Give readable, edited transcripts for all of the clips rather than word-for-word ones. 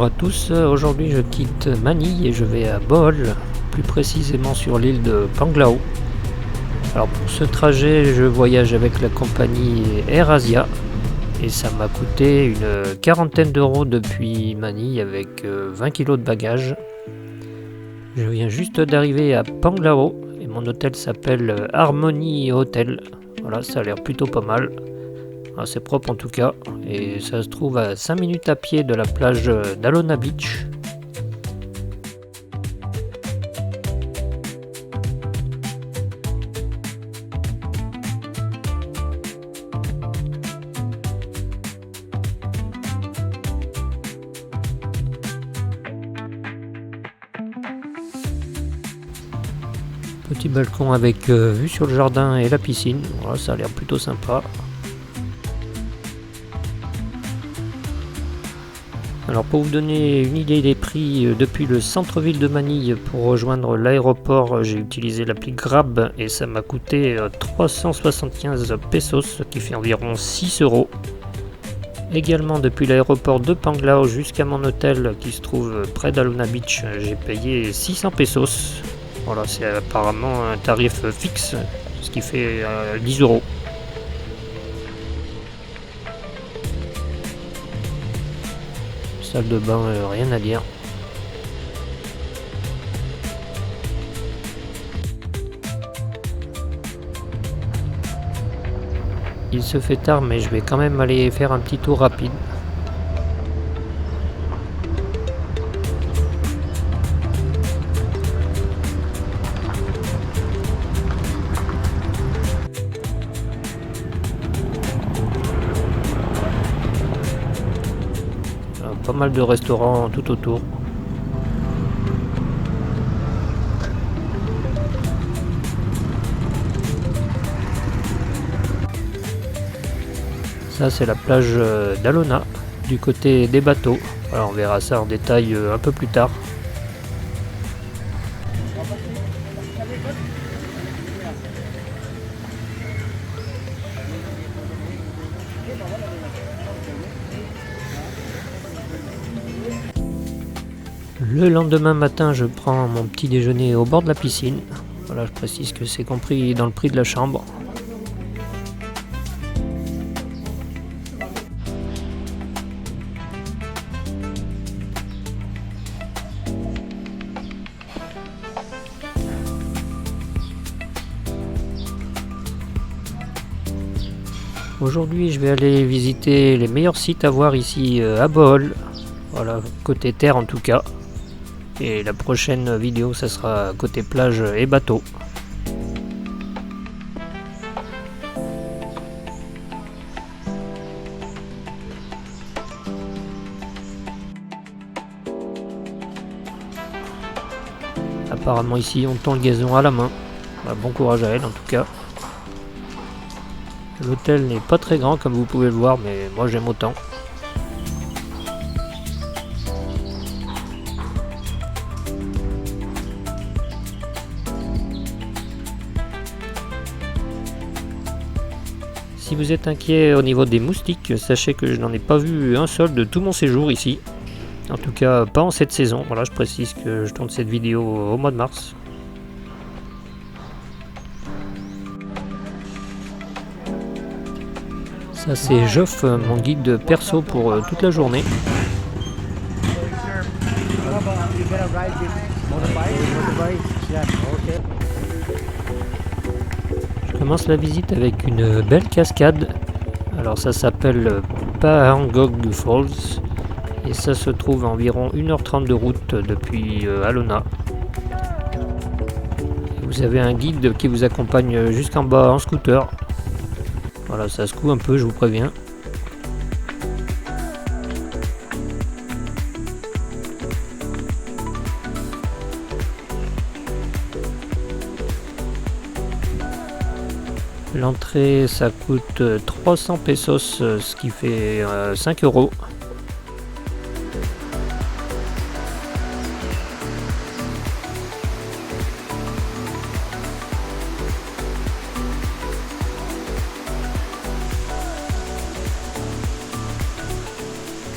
Bonjour à tous, aujourd'hui je quitte Manille et je vais à Bohol, plus précisément sur l'île de Panglao. Alors pour ce trajet je voyage avec la compagnie AirAsia et ça m'a coûté une quarantaine d'euros depuis Manille avec 20 kg de bagages. Je viens juste d'arriver à Panglao et mon hôtel s'appelle Harmony Hotel. Voilà, ça a l'air plutôt pas mal. C'est propre en tout cas, et ça se trouve à 5 minutes à pied de la plage d'Alona Beach. Petit balcon avec vue sur le jardin et la piscine, voilà, ça a l'air plutôt sympa. Alors pour vous donner une idée des prix, depuis le centre-ville de Manille pour rejoindre l'aéroport, j'ai utilisé l'appli Grab et ça m'a coûté 375 pesos, ce qui fait environ 6 euros. Également depuis l'aéroport de Panglao jusqu'à mon hôtel qui se trouve près d'Alona Beach, j'ai payé 600 pesos. Voilà, c'est apparemment un tarif fixe, ce qui fait 10 euros. Salle de bain, rien à dire. Il se fait tard mais je vais quand même aller faire un petit tour rapide. Pas mal de restaurants tout autour. Ça c'est la plage d'Alona, du côté des bateaux. Alors on verra ça en détail un peu plus tard. Le lendemain matin, je prends mon petit déjeuner au bord de la piscine. Voilà, je précise que c'est compris dans le prix de la chambre. Aujourd'hui, je vais aller visiter les meilleurs sites à voir ici à Bohol. Voilà, côté terre en tout cas. Et la prochaine vidéo, ça sera côté plage et bateau. Apparemment ici, on tond le gazon à la main. Bon courage à elle en tout cas. L'hôtel n'est pas très grand comme vous pouvez le voir, mais moi j'aime autant. Si vous êtes inquiet au niveau des moustiques, sachez que je n'en ai pas vu un seul de tout mon séjour ici. En tout cas, pas en cette saison. Voilà, je précise que je tourne cette vidéo au mois de mars. Ça c'est Geoff, mon guide perso pour toute la journée. Je commence la visite avec une belle cascade. Alors ça s'appelle Pahangog Falls et ça se trouve à environ 1h30 de route depuis Alona. Vous avez un guide qui vous accompagne jusqu'en bas en scooter. Voilà, ça secoue un peu, je vous préviens. L'entrée, ça coûte 300 pesos, ce qui fait 5 euros.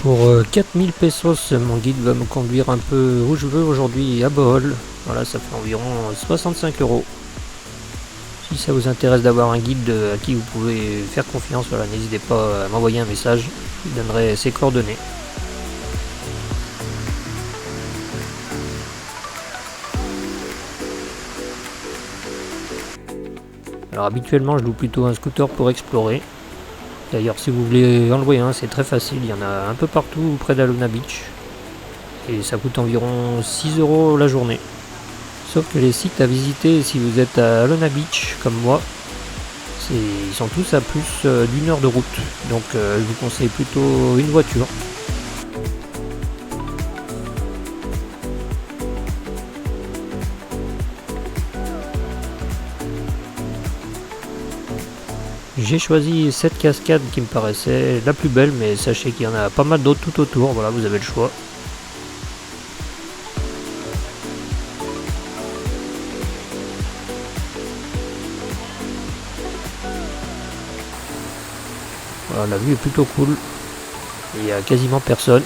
Pour 4000 pesos, mon guide va me conduire un peu où je veux aujourd'hui à Bohol. Voilà, ça fait environ 65 euros. Si ça vous intéresse d'avoir un guide à qui vous pouvez faire confiance, voilà, n'hésitez pas à m'envoyer un message, je vous donnerai ses coordonnées. Alors habituellement je loue plutôt un scooter pour explorer. D'ailleurs si vous voulez en louer un, c'est très facile, il y en a un peu partout près d'Alona Beach. Et ça coûte environ 6 euros la journée. Sauf que les sites à visiter si vous êtes à Alona Beach comme moi, ils sont tous à plus d'une heure de route. Donc je vous conseille plutôt une voiture. J'ai choisi cette cascade qui me paraissait la plus belle, mais sachez qu'il y en a pas mal d'autres tout autour, voilà, vous avez le choix. Voilà, la vue est plutôt cool, il n'y a quasiment personne.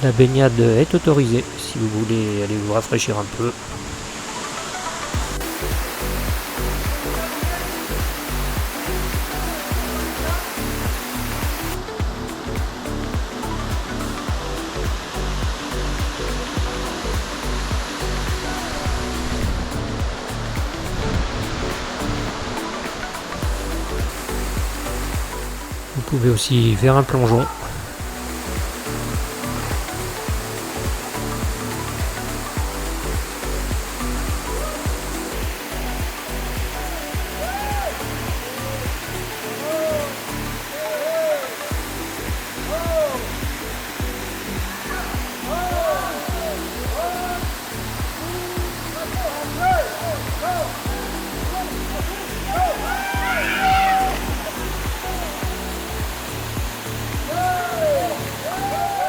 La baignade est autorisée si vous voulez aller vous rafraîchir un peu. Vous pouvez aussi faire un plongeon.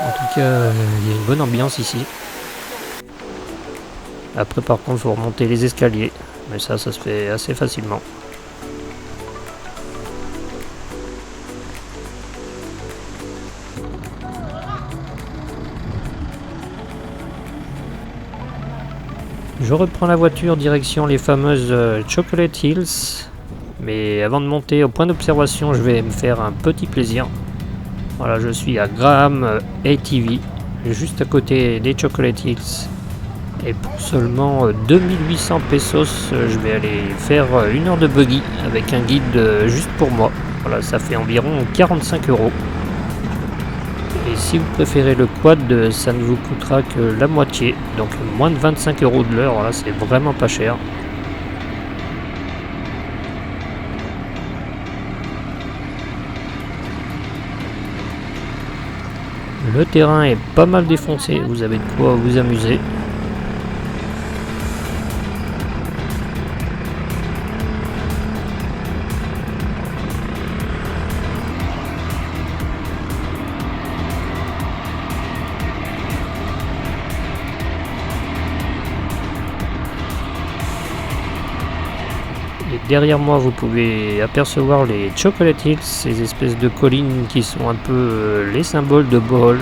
En tout cas, il y a une bonne ambiance ici. Après par contre, il faut remonter les escaliers, mais ça se fait assez facilement. Je reprends la voiture direction les fameuses Chocolate Hills, mais avant de monter au point d'observation, je vais me faire un petit plaisir. Voilà, je suis à Graham ATV, juste à côté des Chocolate Hills. Et pour seulement 2800 pesos, je vais aller faire une heure de buggy avec un guide juste pour moi. Voilà, ça fait environ 45 euros. Et si vous préférez le quad, ça ne vous coûtera que la moitié, donc moins de 25 euros de l'heure. Voilà, c'est vraiment pas cher. Le terrain est pas mal défoncé, vous avez de quoi vous amuser. Et derrière moi, vous pouvez apercevoir les Chocolate Hills, ces espèces de collines qui sont un peu les symboles de Bohol.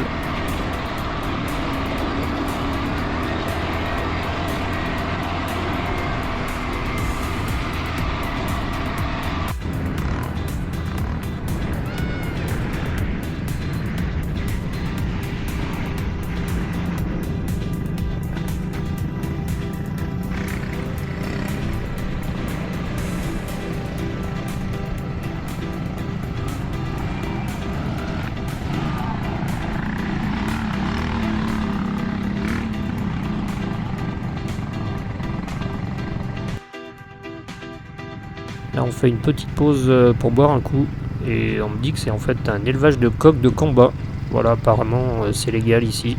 Là on fait une petite pause pour boire un coup et on me dit que c'est en fait un élevage de coqs de combat. Voilà, apparemment c'est légal ici,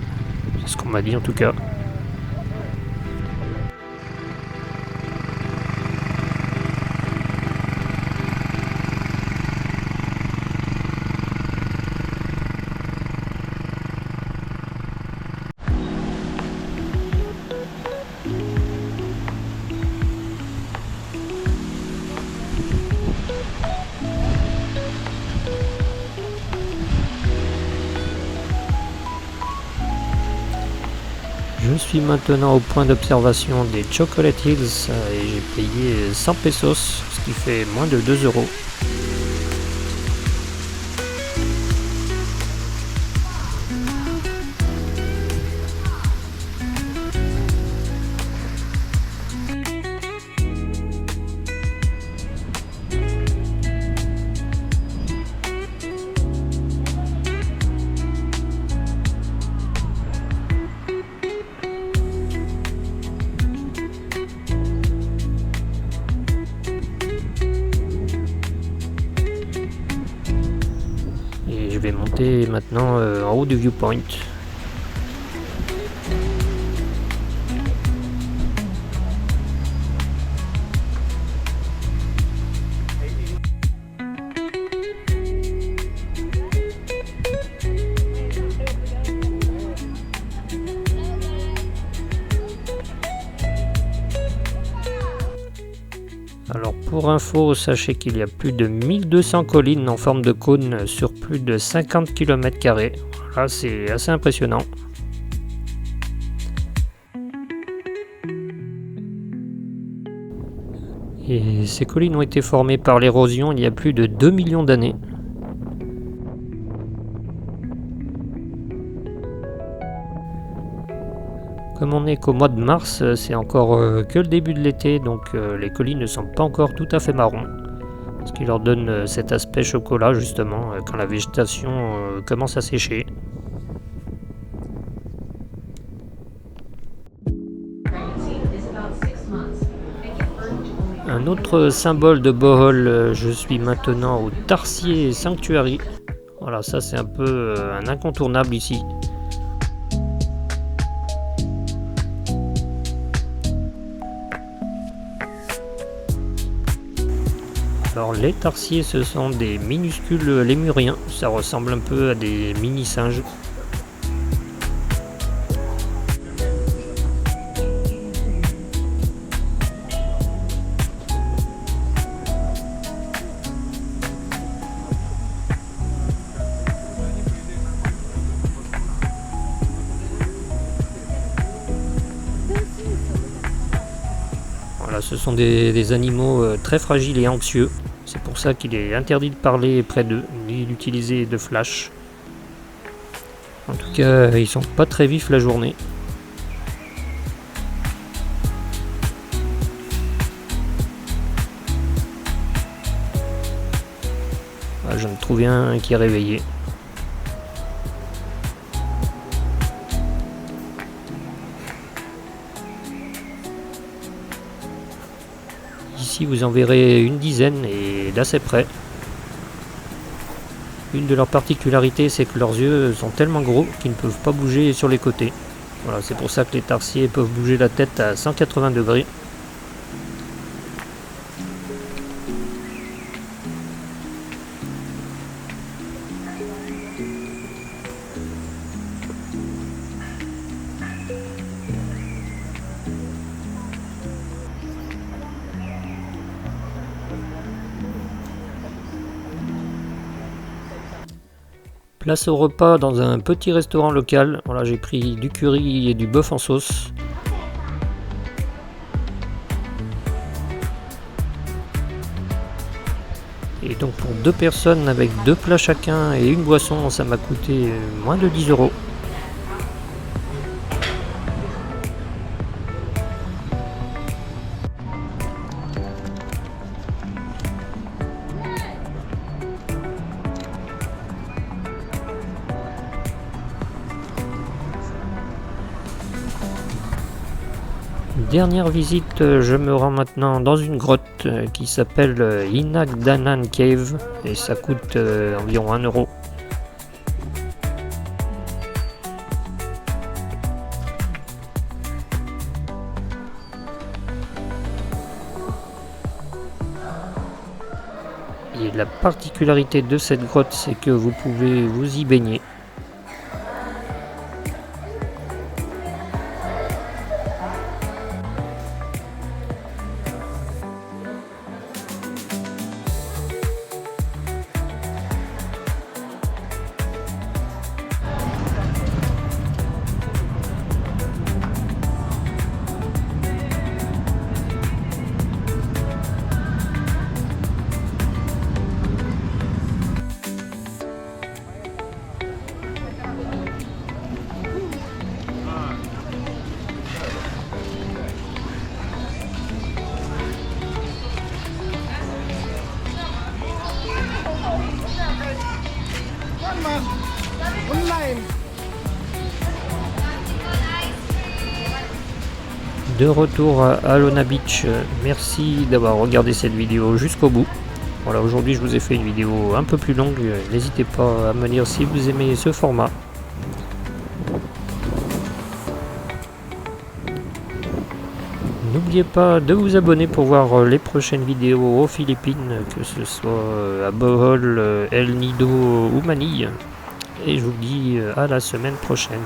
c'est ce qu'on m'a dit en tout cas. Je suis maintenant au point d'observation des Chocolate Hills et j'ai payé 100 pesos, ce qui fait moins de 2 euros. Et je vais monter maintenant en haut du viewpoint. Alors pour info, sachez qu'il y a plus de 1200 collines en forme de cône sur plus de 50 km². Voilà, c'est assez impressionnant. Et ces collines ont été formées par l'érosion il y a plus de 2 millions d'années. Comme on n'est qu'au mois de mars, c'est encore que le début de l'été, donc les collines ne sont pas encore tout à fait marrons. Ce qui leur donne cet aspect chocolat justement quand la végétation commence à sécher. Un autre symbole de Bohol, je suis maintenant au Tarsier Sanctuary. Voilà, ça c'est un peu un incontournable ici. Alors les tarsiers, ce sont des minuscules lémuriens, ça ressemble un peu à des mini-singes. Voilà, ce sont des animaux très fragiles et anxieux. C'est pour ça qu'il est interdit de parler près d'eux, ni d'utiliser de flash. En tout cas, ils sont pas très vifs la journée. Voilà, j'en ai trouvé un qui est réveillé. Ici vous en verrez une dizaine et d'assez près. Une de leurs particularités, c'est que leurs yeux sont tellement gros qu'ils ne peuvent pas bouger sur les côtés. Voilà, c'est pour ça que les tarsiers peuvent bouger la tête à 180 degrés. Place au repas dans un petit restaurant local. Voilà, j'ai pris du curry et du bœuf en sauce. Et donc pour 2 personnes avec 2 plats chacun et une boisson, ça m'a coûté moins de 10 euros. Dernière visite, je me rends maintenant dans une grotte qui s'appelle Inagdanan Cave et ça coûte environ 1 euro. Et la particularité de cette grotte, c'est que vous pouvez vous y baigner. De retour à Alona Beach, merci d'avoir regardé cette vidéo jusqu'au bout. Voilà, aujourd'hui je vous ai fait une vidéo un peu plus longue, n'hésitez pas à me dire si vous aimez ce format. N'oubliez pas de vous abonner pour voir les prochaines vidéos aux Philippines, que ce soit à Bohol, El Nido ou Manille. Et je vous dis à la semaine prochaine.